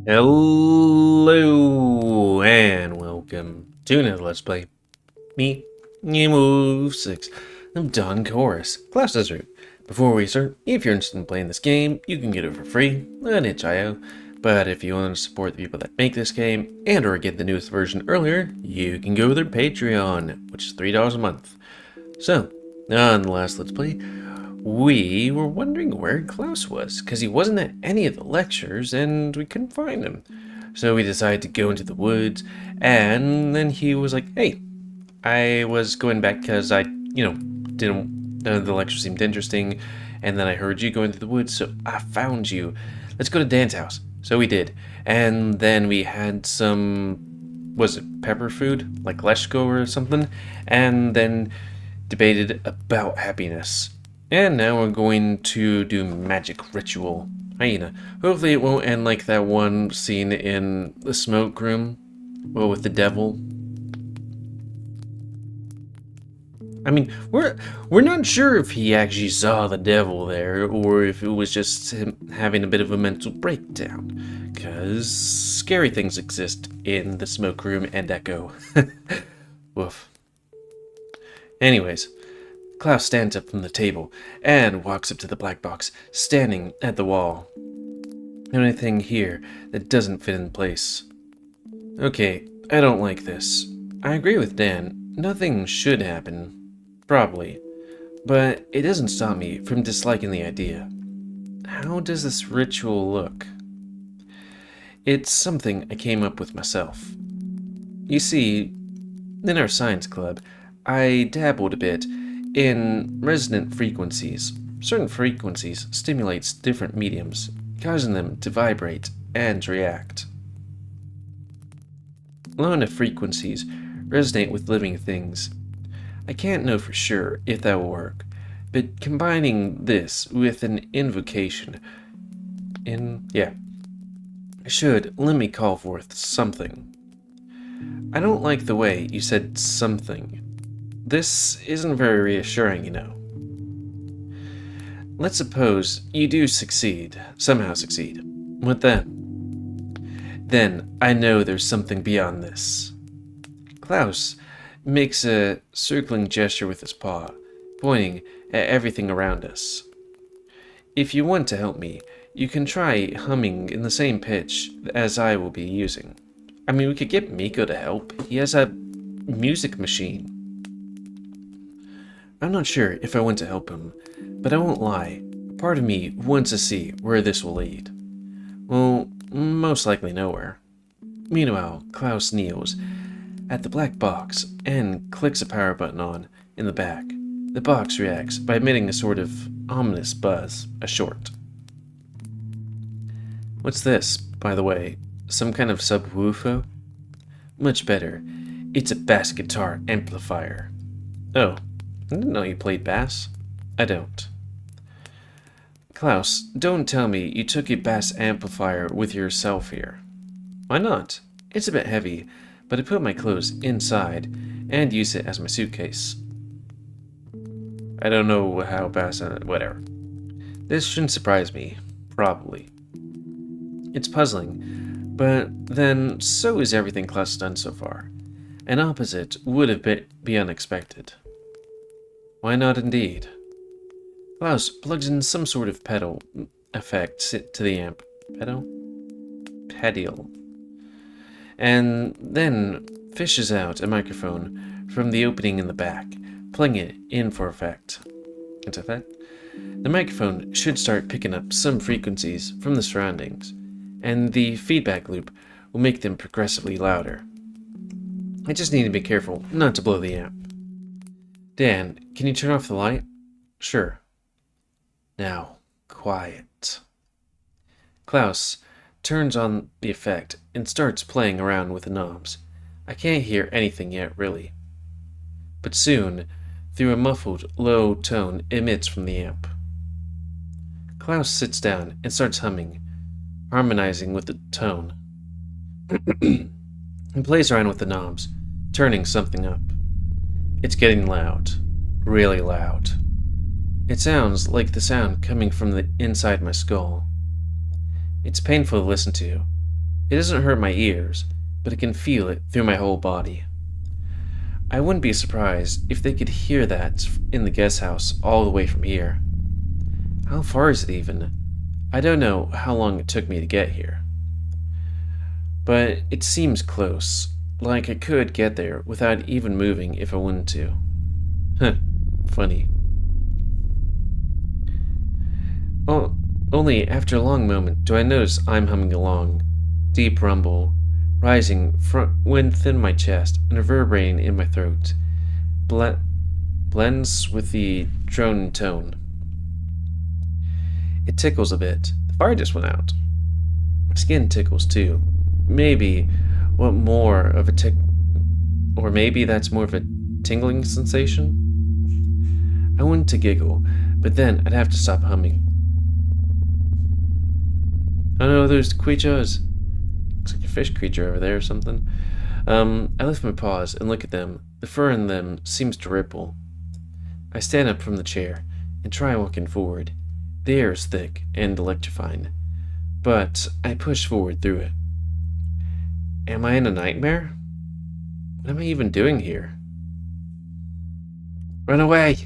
Hello and welcome to another Let's Play. Me, GamerWolfSix. I'm Don Chorus, Class Desert. Before we start, if you're interested in playing this game, you can get it for free on itch.io. But if you want to support the people that make this game and or get the newest version earlier, you can go to their Patreon, which is $3 a month. So, on the last Let's Play, we were wondering where Klaus was, because he wasn't at any of the lectures, and we couldn't find him. So we decided to go into the woods, and then he was like, hey, I was going back because none of the lectures seemed interesting, and then I heard you go into the woods, so I found you. Let's go to Dan's house. So we did, and then we had some, was it pepper food, like leshko or something, and then debated about happiness. And now we're going to do magic ritual. Hyena. Hopefully it won't end like that one scene in the smoke room. Well, with the devil. I mean, we're not sure if he actually saw the devil there, or if it was just him having a bit of a mental breakdown. Because scary things exist in the smoke room and Echo. Woof. Anyways. Klaus stands up from the table and walks up to the black box, standing at the wall. Anything here that doesn't fit in place. Okay, I don't like this. I agree with Dan. Nothing should happen. Probably. But it doesn't stop me from disliking the idea. How does this ritual look? It's something I came up with myself. You see, in our science club, I dabbled a bit in resonant frequencies. Certain frequencies stimulates different mediums, causing them to vibrate and react. Low enough frequencies resonate with living things. I can't know for sure if that will work, but combining this with an invocation should let me call forth something. I don't like the way you said something. This isn't very reassuring, you know. Let's suppose you do succeed, somehow succeed. What then? Then I know there's something beyond this. Klaus makes a circling gesture with his paw, pointing at everything around us. If you want to help me, you can try humming in the same pitch as I will be using. I mean, we could get Miko to help. He has a music machine. I'm not sure if I want to help him, but I won't lie. Part of me wants to see where this will lead. Well, most likely nowhere. Meanwhile, Klaus kneels at the black box and clicks a power button on in the back. The box reacts by emitting a sort of ominous buzz, a short. What's this, by the way? Some kind of subwoofer? Much better. It's a bass guitar amplifier. Oh. I didn't know you played bass. I don't. Klaus, don't tell me you took a bass amplifier with yourself here. Why not? It's a bit heavy, but I put my clothes inside and use it as my suitcase. I don't know how bass... whatever. This shouldn't surprise me. Probably. It's puzzling, but then so is everything Klaus has done so far. An opposite would have been unexpected. Why not indeed? Klaus plugs in some sort of pedal effect to the amp. Pedal. And then fishes out a microphone from the opening in the back, plugging it in for effect. The microphone should start picking up some frequencies from the surroundings, and the feedback loop will make them progressively louder. I just need to be careful not to blow the amp. Dan, can you turn off the light? Sure. Now, quiet. Klaus turns on the effect and starts playing around with the knobs. I can't hear anything yet, really. But soon, through a muffled, low tone emits from the amp. Klaus sits down and starts humming, harmonizing with the tone. He plays around with the knobs, turning something up. It's getting loud. Really loud. It sounds like the sound coming from the inside my skull. It's painful to listen to, It doesn't hurt my ears, but I can feel it through my whole body. I wouldn't be surprised if they could hear that in the guest house all the way from here. How far is it even? I don't know how long it took me to get here. But it seems close, like I could get there without even moving if I wanted to. Huh, funny. Oh, only after a long moment do I notice I'm humming along. Deep rumble, rising from within my chest and reverberating in my throat, blends with the drone tone. It tickles a bit. The fire just went out. My skin tickles too. Maybe what more of a or maybe that's more of a tingling sensation? I wanted to giggle, but then I'd have to stop humming. Oh no, there's creatures. Looks like a fish creature over there or something. I lift my paws and look at them. The fur in them seems to ripple. I stand up from the chair and try walking forward. The air is thick and electrifying, but I push forward through it. Am I in a nightmare? What am I even doing here? Run away!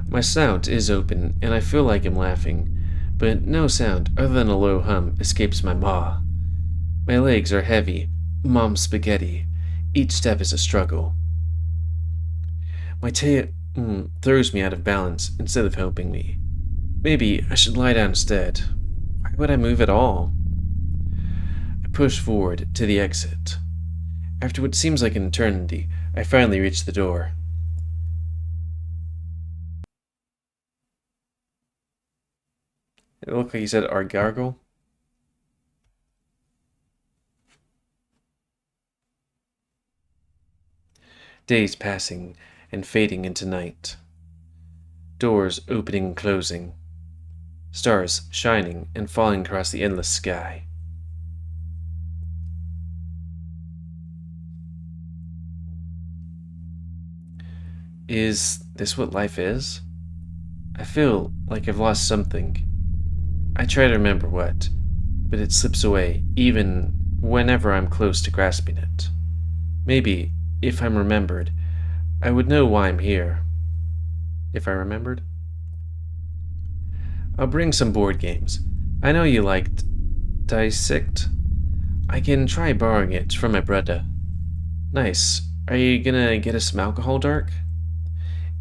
My snout is open and I feel like I'm laughing, but no sound other than a low hum escapes my maw. My legs are heavy, mom spaghetti. Each step is a struggle. My tail throws me out of balance instead of helping me. Maybe I should lie down instead. Why would I move at all? I push forward to the exit. After what seems like an eternity, I finally reach the door. It looked like he said our gargle. Days passing and fading into night. Doors opening and closing. Stars shining and falling across the endless sky. Is this what life is? I feel like I've lost something. I try to remember what, but it slips away even whenever I'm close to grasping it. Maybe, if I'm remembered, I would know why I'm here. If I remembered? I'll bring some board games. I know you liked Dissect. I can try borrowing it from my brother. Nice. Are you gonna get us some alcohol, Dark?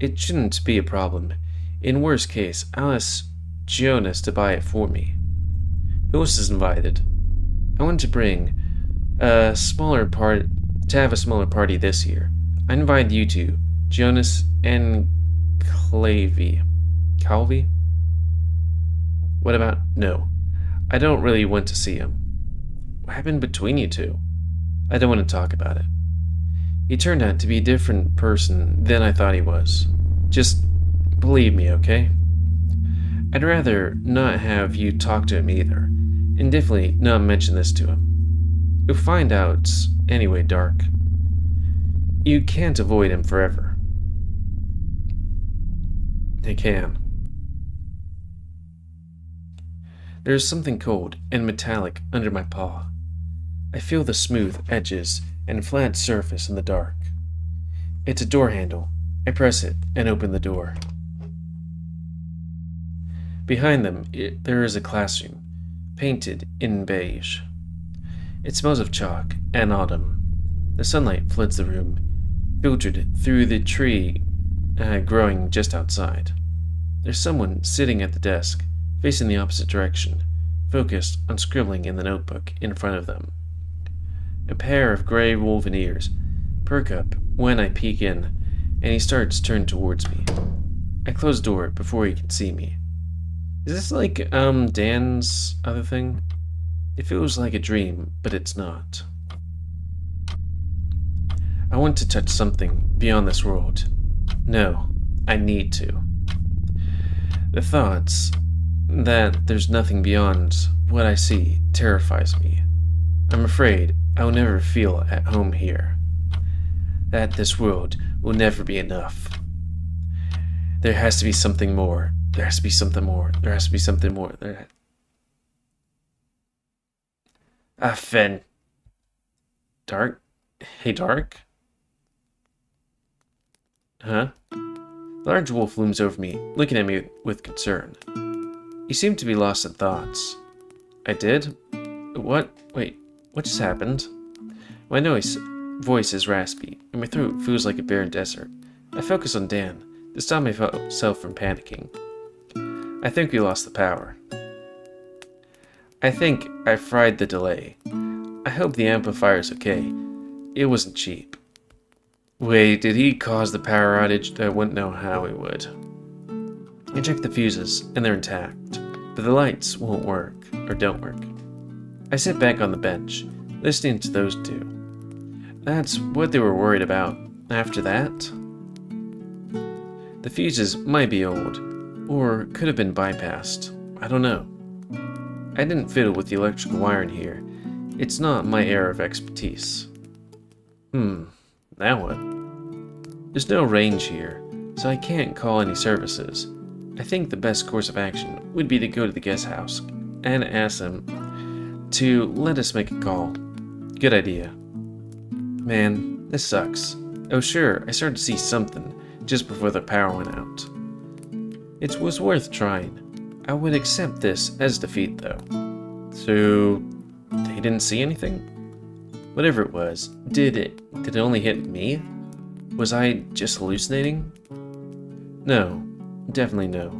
It shouldn't be a problem. In worst case, I'll ask Jonas to buy it for me. Who else is invited? I want to bring a smaller part to have a smaller party this year. I invite you two, Jonas and Calvi. What about no? I don't really want to see him. What happened between you two? I don't want to talk about it. He turned out to be a different person than I thought he was. Just believe me, okay? I'd rather not have you talk to him either, and definitely not mention this to him. You'll find out anyway, Dark. You can't avoid him forever. I can. There's something cold and metallic under my paw. I feel the smooth edges and flat surface in the dark. It's a door handle. I press it and open the door. Behind them, there is a classroom, painted in beige. It smells of chalk and autumn. The sunlight floods the room, filtered through the tree growing just outside. There's someone sitting at the desk, facing the opposite direction, focused on scribbling in the notebook in front of them. A pair of gray wolven ears perk up when I peek in, and he starts to turn towards me. I close the door before he can see me. Is this like, Dan's other thing? It feels like a dream, but it's not. I want to touch something beyond this world. No, I need to. The thoughts that there's nothing beyond what I see terrifies me. I'm afraid I will never feel at home here. That this world will never be enough. There has to be something more. There has to be something more. There has to be something more. Finn. Dark? Hey, Dark? Huh? The large wolf looms over me, looking at me with concern. You seem to be lost in thoughts. I did? What? Wait, what just happened? My voice is raspy, and my throat feels like a barren desert. I focus on Dan, to stop myself from panicking. I think we lost the power. I think I fried the delay. I hope the amplifier's okay. It wasn't cheap. Wait, did he cause the power outage? I wouldn't know how he would. I checked the fuses, and they're intact, but the lights won't work, or don't work. I sit back on the bench, listening to those two. That's what they were worried about. After that, the fuses might be old, or could have been bypassed. I don't know. I didn't fiddle with the electrical wiring here. It's not my area of expertise. Now what? There's no range here, so I can't call any services. I think the best course of action would be to go to the guest house and ask them to let us make a call. Good idea. Man, this sucks. Oh sure, I started to see something just before the power went out. It was worth trying. I would accept this as defeat though. So, they didn't see anything? Whatever it was, did it only hit me? Was I just hallucinating? No, definitely no.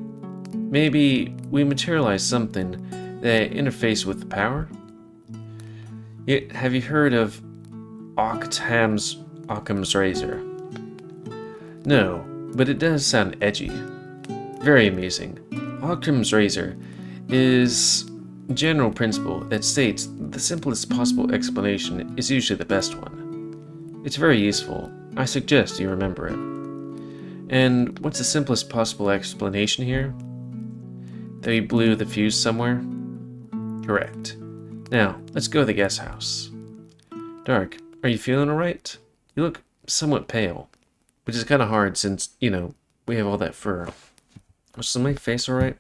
Maybe we materialized something that interfaced with the power? Have you heard of Occam's razor? No, but it does sound edgy. Very amusing. Occam's razor is a general principle that states the simplest possible explanation is usually the best one. It's very useful. I suggest you remember it. And what's the simplest possible explanation here? That you blew the fuse somewhere? Correct. Now, let's go to the guest house. Dark, are you feeling alright? You look somewhat pale, which is kind of hard since, we have all that fur. Is my face alright?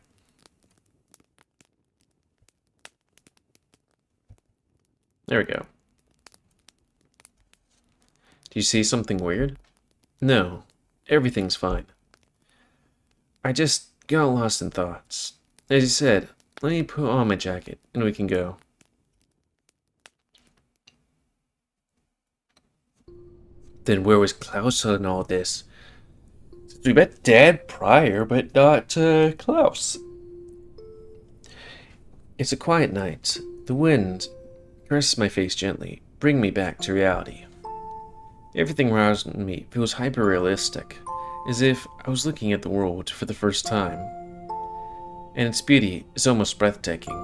There we go. Do you see something weird? No, everything's fine. I just got lost in thoughts. As you said, let me put on my jacket and we can go. Then where was Klaus in all this? We met Dad prior, but not Klaus. It's a quiet night. The wind caresses my face gently, bringing me back to reality. Everything around me feels hyper-realistic, as if I was looking at the world for the first time. And its beauty is almost breathtaking.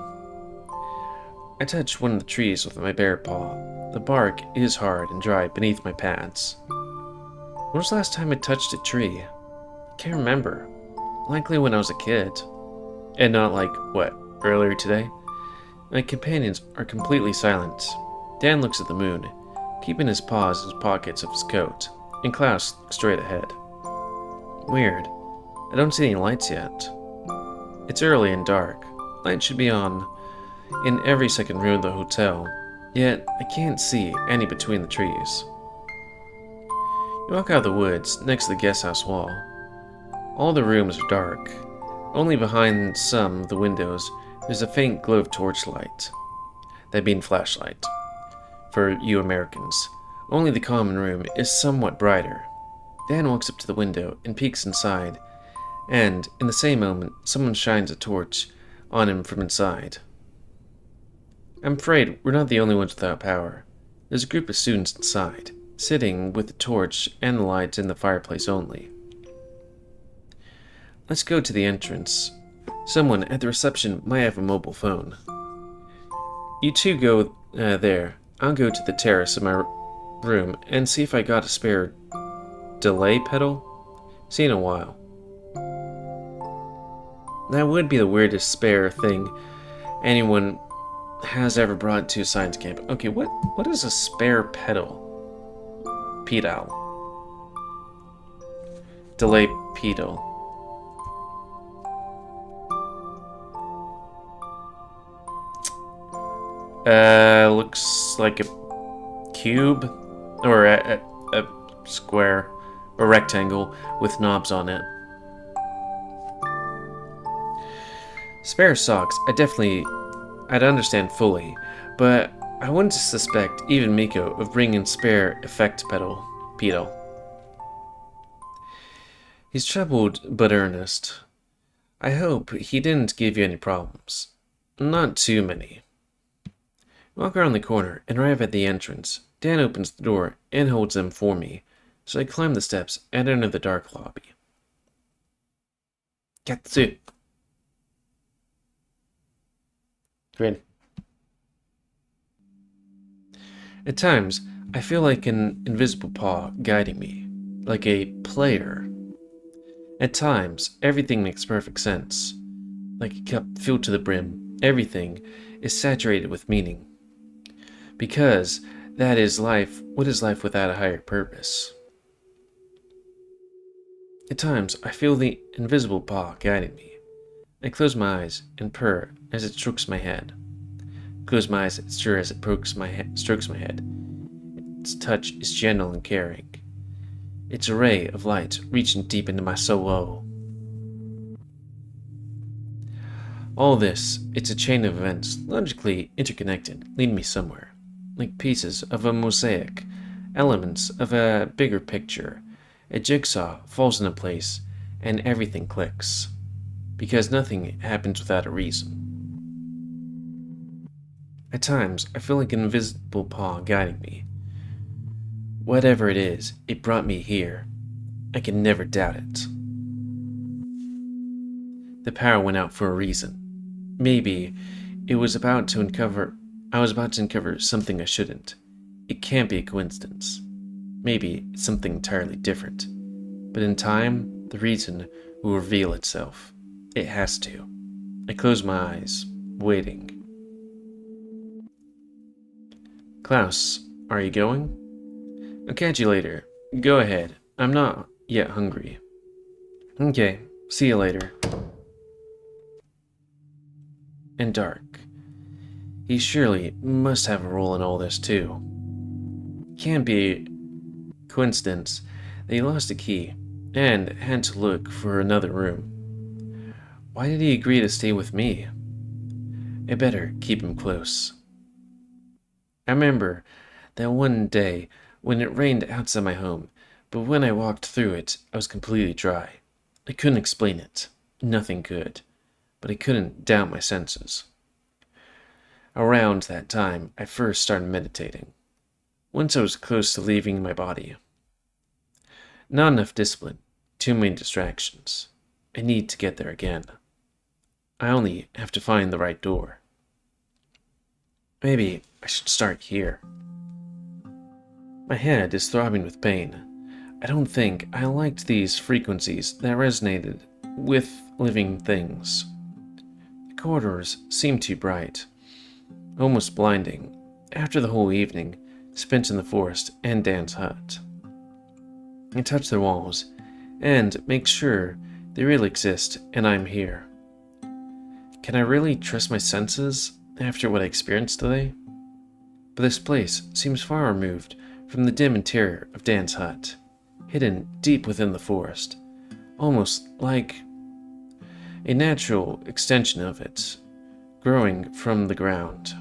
I touch one of the trees with my bare paw. The bark is hard and dry beneath my pads. When was the last time I touched a tree? I can't remember. Likely when I was a kid. And not earlier today? My companions are completely silent. Dan looks at the moon, keeping his paws in his pockets of his coat, and Klaus looks straight ahead. Weird. I don't see any lights yet. It's early and dark. Light should be on in every second room of the hotel, yet I can't see any between the trees. You walk out of the woods next to the guest house wall. All the rooms are dark. Only behind some of the windows there's a faint glow of torchlight. That being flashlight. For you Americans, only the common room is somewhat brighter. Dan walks up to the window and peeks inside, and in the same moment, someone shines a torch on him from inside. I'm afraid we're not the only ones without power. There's a group of students inside, sitting with the torch and the lights in the fireplace only. Let's go to the entrance. Someone at the reception might have a mobile phone. You two go there. I'll go to the terrace of my room and see if I got a spare delay pedal. See you in a while. That would be the weirdest spare thing anyone has ever brought to a science camp. Okay, what is a spare pedal? Pedal. Delay pedal. Looks like a cube or a square or rectangle with knobs on it. Spare socks, I'd understand fully, but I wouldn't suspect even Miko of bringing spare effect pedal. He's troubled but earnest. I hope he didn't give you any problems. Not too many. Walk around the corner and arrive at the entrance. Dan opens the door and holds them for me, so I climb the steps and enter the dark lobby. Katsu. Grin. At times, I feel like an invisible paw guiding me, like a player. At times, everything makes perfect sense. Like a cup filled to the brim, everything is saturated with meaning. Because that is life. What is life without a higher purpose? At times, I feel the invisible paw guiding me. I close my eyes and purr as it strokes my head. Close my eyes and stir as it strokes my head. Its touch is gentle and caring. It's a ray of light reaching deep into my soul. All this, it's a chain of events, logically interconnected, lead me somewhere. Like pieces of a mosaic, elements of a bigger picture. A jigsaw falls into place, and everything clicks. Because nothing happens without a reason. At times, I feel like an invisible paw guiding me. Whatever it is, it brought me here. I can never doubt it. The power went out for a reason. Maybe I was about to uncover something I shouldn't. It can't be a coincidence. Maybe it's something entirely different. But in time, the reason will reveal itself. It has to. I close my eyes, waiting. Klaus, are you going? I'll catch you later. Go ahead. I'm not yet hungry. Okay, see you later. And dark. He surely must have a role in all this too. Can't be coincidence that he lost a key and had to look for another room. Why did he agree to stay with me? I better keep him close. I remember that one day when it rained outside my home, but when I walked through it, I was completely dry. I couldn't explain it. Nothing could. But I couldn't doubt my senses. Around that time, I first started meditating. Once I was close to leaving my body. Not enough discipline. Too many distractions. I need to get there again. I only have to find the right door. Maybe I should start here. My head is throbbing with pain. I don't think I liked these frequencies that resonated with living things. The corridors seemed too bright, almost blinding, after the whole evening spent in the forest and Dan's hut. I touch the walls and make sure they really exist and I'm here. Can I really trust my senses after what I experienced today? But this place seems far removed from the dim interior of Dan's hut, hidden deep within the forest, almost like a natural extension of it, growing from the ground.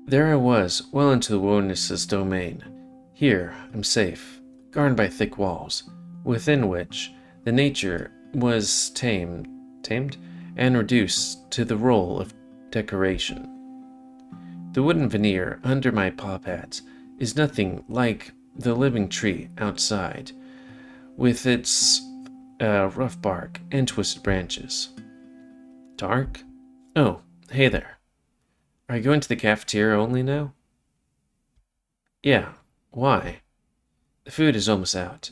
There I was, well into the wilderness's domain. Here I'm safe, guarded by thick walls, within which the nature was tamed and reduced to the role of decoration. The wooden veneer under my paw pads is nothing like the living tree outside, with its rough bark and twisted branches. Dark? Oh, hey there. Are you going to the cafeteria only now? Yeah, why? The food is almost out.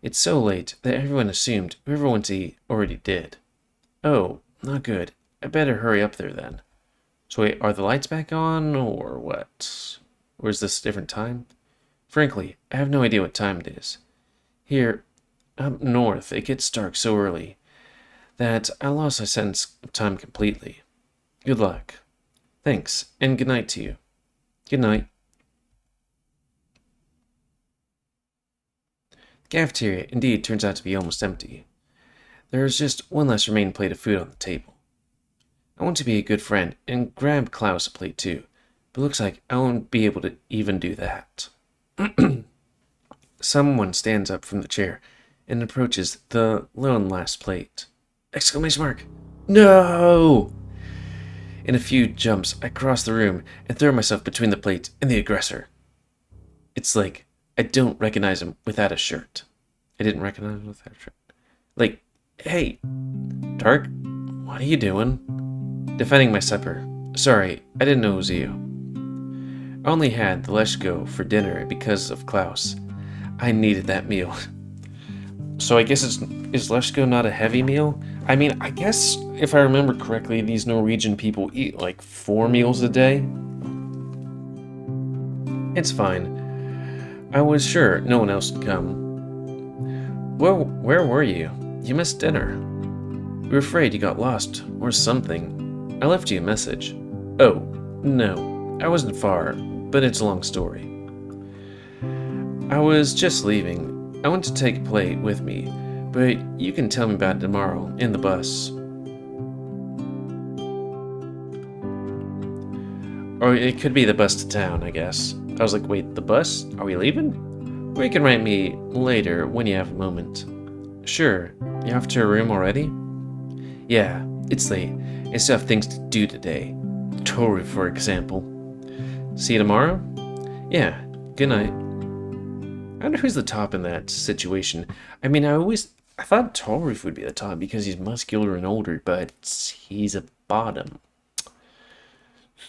It's so late that everyone assumed whoever went to eat already did. Oh, not good. I better hurry up there then. So wait, are the lights back on, or what? Or is this a different time? Frankly, I have no idea what time it is. Here, up north, it gets dark so early that I lost my sense of time completely. Good luck. Thanks, and good night to you. Good night. The cafeteria indeed turns out to be almost empty. There is just one less remaining plate of food on the table. I want to be a good friend and grab Klaus a plate too, but looks like I won't be able to even do that. Someone stands up from the chair and approaches the lone last plate. Exclamation mark! No! In a few jumps, I cross the room and throw myself between the plate and the aggressor. It's like I don't recognize him without a shirt. I didn't recognize him without a shirt. Like, hey, Dark, what are you doing? Defending my supper. Sorry, I didn't know it was you. I only had the Leshko for dinner because of Klaus. I needed that meal. So I guess is Leshko not a heavy meal? I mean, I guess if I remember correctly, these Norwegian people eat like 4 meals a day. It's fine. I was sure no one else would come. Well, where were you? You missed dinner. We were afraid you got lost or something. I left you a message. Oh, no, I wasn't far, but it's a long story. I was just leaving. I want to take a plate with me, but you can tell me about it tomorrow in the bus. Or it could be the bus to town, I guess. I was like, wait, the bus? Are we leaving? Or you can write me later when you have a moment. Sure, you off to your room already? Yeah, it's late. I still have things to do today. Toru, for example. See you tomorrow? Yeah, good night. I wonder who's the top in that situation. I mean, I thought Toru would be the top because he's muscular and older, but he's a bottom.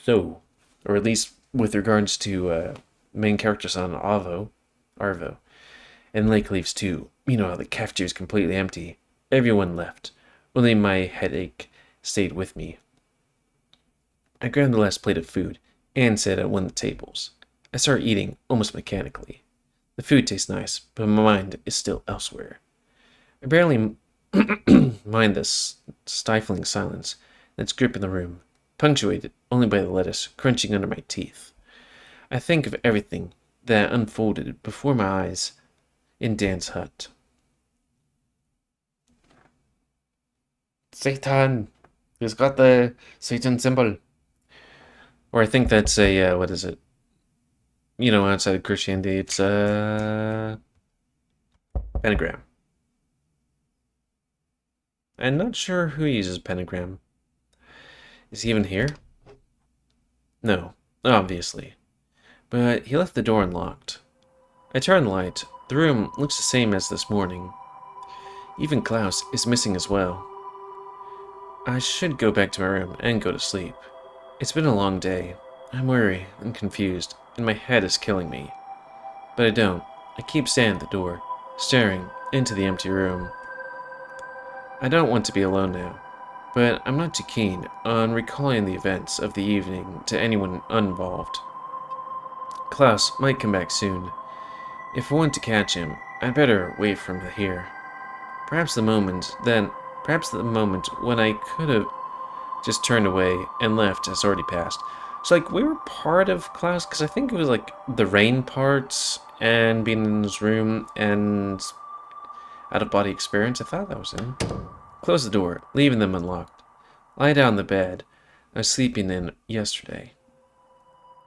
So, or at least with regards to main characters on Arvo, and Lake Leaves too. You know how the cafeteria is completely empty. Everyone left. Only my headache stayed with me. I grabbed the last plate of food and sat at one of the tables. I started eating almost mechanically. The food tastes nice, but my mind is still elsewhere. I barely mind this stifling silence that's gripping the room, punctuated only by the lettuce crunching under my teeth. I think of everything that unfolded before my eyes in Dan's hut. Satan! He's got the Satan symbol. Or I think that's a, what is it? You know, outside of Christianity, it's a pentagram. I'm not sure who uses pentagram. Is he even here? No, obviously. But he left the door unlocked. I turn the light. The room looks the same as this morning. Even Klaus is missing as well. I should go back to my room and go to sleep. It's been a long day. I'm weary and confused, and my head is killing me. But I don't. I keep standing at the door, staring into the empty room. I don't want to be alone now, but I'm not too keen on recalling the events of the evening to anyone involved. Klaus might come back soon. If I want to catch him, I'd better wait for him here. Perhaps the moment when I could have just turned away and left has already passed. So, like, we were part of Klaus, because I think it was, like, the rain parts and being in his room and out-of-body experience. I thought that was him. Close the door, leaving them unlocked. Lie down on the bed I was sleeping in yesterday.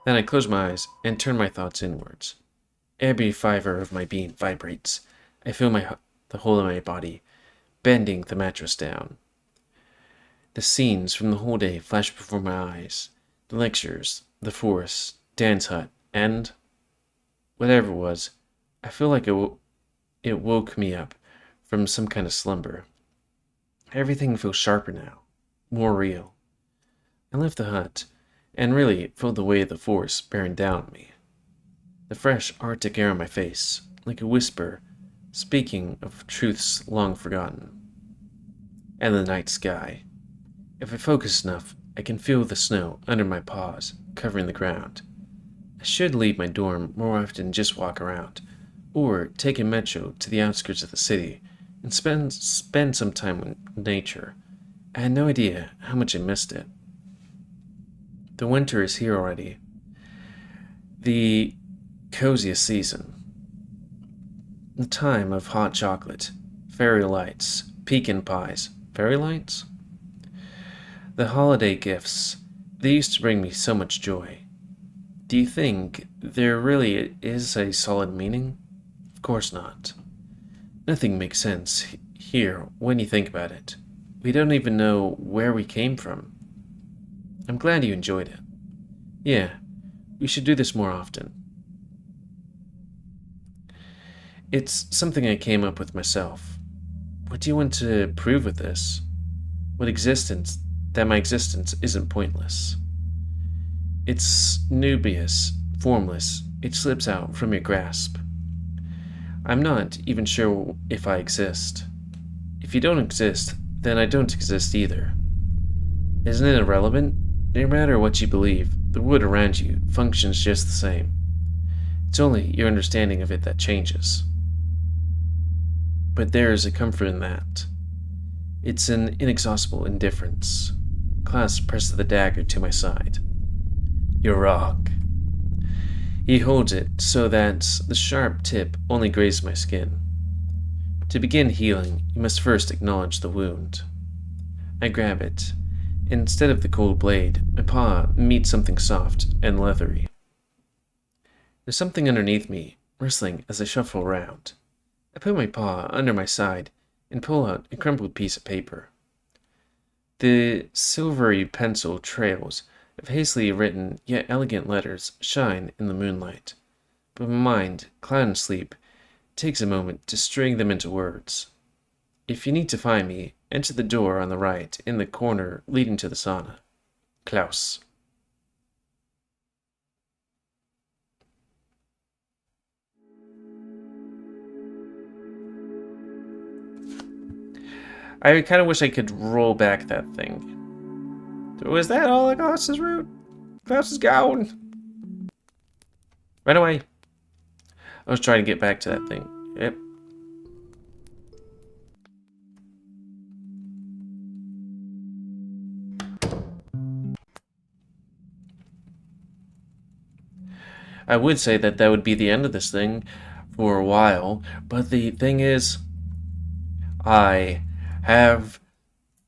Then I close my eyes and turn my thoughts inwards. Every fiber of my being vibrates. I feel the whole of my body bending the mattress down. The scenes from the whole day flash before my eyes. The lectures, the forest, Dan's hut, and whatever it was, I feel like it woke me up from some kind of slumber. Everything feels sharper now, more real. I left the hut, and really felt the weight of the forest bearing down on me. The fresh Arctic air on my face, like a whisper, speaking of truths long forgotten. And the night sky. If I focus enough, I can feel the snow under my paws, covering the ground. I should leave my dorm more often and just walk around, or take a metro to the outskirts of the city and spend some time with nature. I had no idea how much I missed it. The winter is here already. The coziest season. The time of hot chocolate, fairy lights, pecan pies. Fairy lights? The holiday gifts. They used to bring me so much joy. Do you think there really is a solid meaning? Of course not. Nothing makes sense here when you think about it. We don't even know where we came from. I'm glad you enjoyed it. Yeah, we should do this more often. It's something I came up with myself. What do you want to prove with this? That my existence isn't pointless. It's nubious, formless. It slips out from your grasp. I'm not even sure if I exist. If you don't exist, then I don't exist either. Isn't it irrelevant? No matter what you believe, the wood around you functions just the same. It's only your understanding of it that changes. But there is a comfort in that. It's an inexhaustible indifference. Klaus presses the dagger to my side. You're wrong. He holds it so that the sharp tip only grazes my skin. To begin healing, you must first acknowledge the wound. I grab it. Instead of the cold blade, my paw meets something soft and leathery. There's something underneath me, rustling as I shuffle around. I put my paw under my side and pull out a crumpled piece of paper. The silvery pencil trails of hastily written yet elegant letters shine in the moonlight, but my mind, clouded in sleep, takes a moment to string them into words. If you need to find me, enter the door on the right in the corner leading to the sauna. Klaus. I kind of wish I could roll back that thing. Was that all of Klaus's route? Klaus is gone. Run away. I was trying to get back to that thing. Yep. I would say that that would be the end of this thing for a while, but the thing is,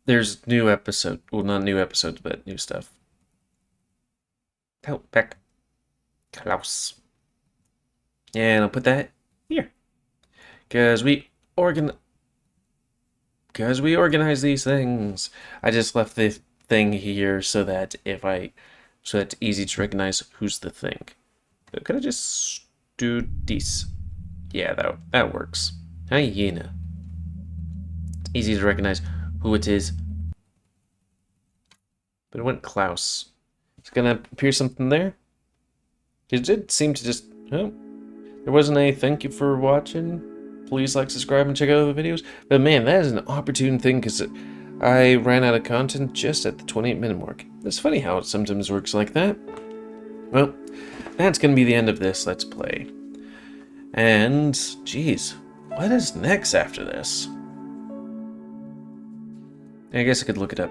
there's new episode, well, not new episodes, but new stuff. Oh, back. Klaus. And I'll put that here. Because we organize these things. I just left the thing here so that so it's easy to recognize who's the thing. Could I just do this? Yeah, that works. Hyena. It's easy to recognize who it is. But it went Klaus. Is gonna appear something there? It did seem to just... Oh. There wasn't a thank you for watching. Please like, subscribe, and check out other videos. But man, that is an opportune thing because I ran out of content just at the 28-minute mark. It's funny how it sometimes works like that. Well, that's going to be the end of this Let's Play. And, geez, what is next after this? I guess I could look it up.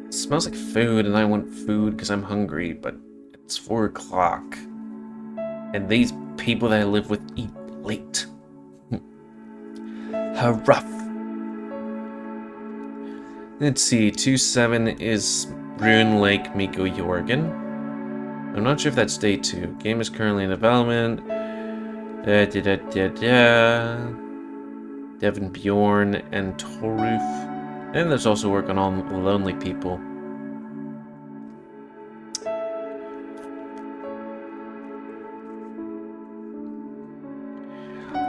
It smells like food, and I want food because I'm hungry, but it's 4 o'clock. And these people that I live with eat late. How rough. Let's see, 2-7 is Rune Lake Miko Jorgen. I'm not sure if that's day 2. Game is currently in development. Devin Bjorn and Toruf. And there's also work on All Lonely People.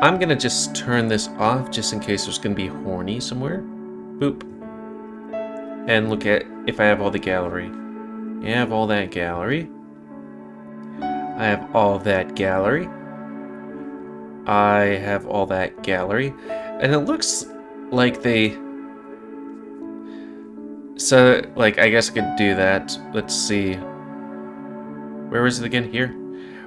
I'm gonna just turn this off just in case there's gonna be horny somewhere. Boop. And look at if I have all the gallery. I have all that gallery. I have all that gallery. I have all that gallery. And it looks like they... So, like, I guess I could do that. Let's see. Where is it again? Here?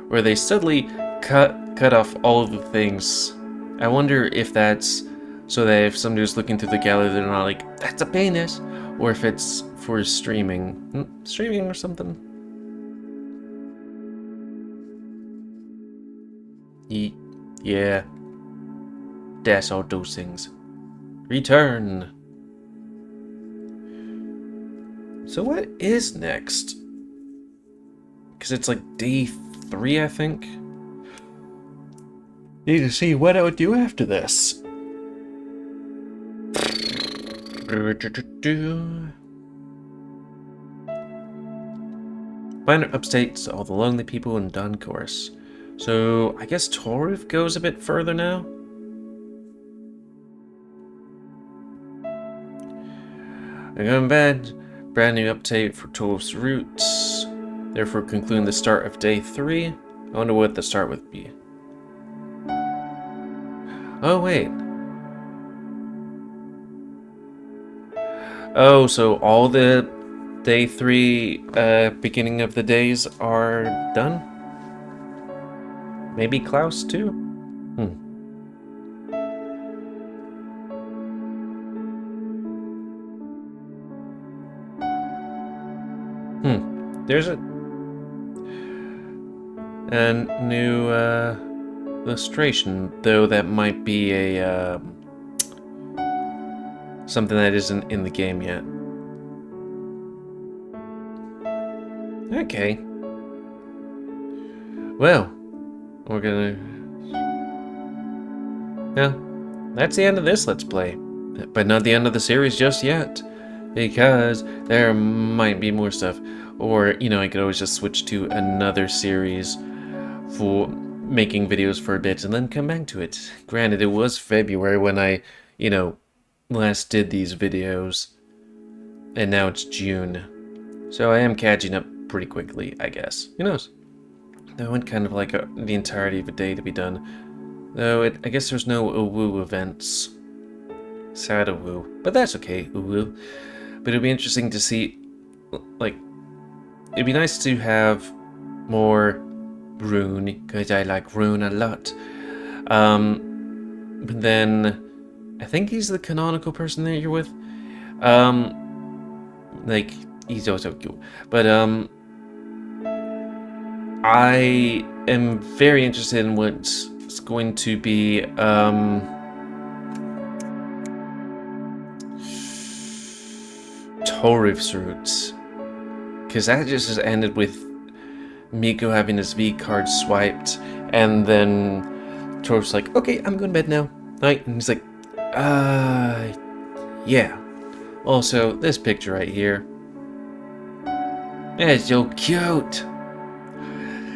Where they suddenly cut off all of the things. I wonder if that's so that if somebody was looking through the gallery, they're not like, that's a penis, or if it's for streaming. Streaming or something. Yeah. That's all those things. Return. So what is next? Because it's like day 3, I think. Need to see what I would do after this. Minor updates to all the lonely people in Dun Chorus. So I guess Toruf goes a bit further now. I'm going to bed. Brand new update for Toruf's roots. Therefore concluding the start of day 3. I wonder what the start would be. Oh wait. Oh, so all the day 3 beginning of the days are done? Maybe Klaus too? There's a new illustration, though that might be a something that isn't in the game yet. Okay. Well, we're gonna... Well, that's the end of this Let's Play. But not the end of the series just yet. Because there might be more stuff. Or, you know, I could always just switch to another series for making videos for a bit and then come back to it. Granted, it was February when I, you know, last did these videos. And now it's June. So I am catching up pretty quickly, I guess. Who knows? I went kind of like the entirety of a day to be done. Though, I guess there's no Uwu events. Sad Uwu. But that's okay, Uwu. But it'll be interesting to see, like, it'd be nice to have more Rune, because I like Rune a lot. But then, I think he's the canonical person that you're with. Like, he's also cool. But, I am very interested in what's going to be, Toruf's roots. Because that just has ended with Miko having his V card swiped, and then Toruf's like, okay, I'm going to bed now. Night. And he's like, yeah. Also, this picture right here. It's so cute.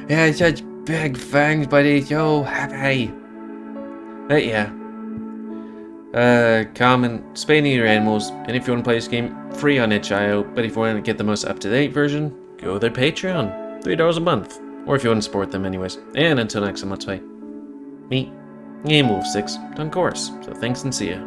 It has such big fangs, but it's so happy. But yeah. Comment, spay your animals, and if you want to play this game, free on itch.io, but if you want to get the most up-to-date version, go to their Patreon, $3 a month, or if you want to support them anyways. And until next time, let's play. Me, GamerWolfSix, done course, so thanks and see ya.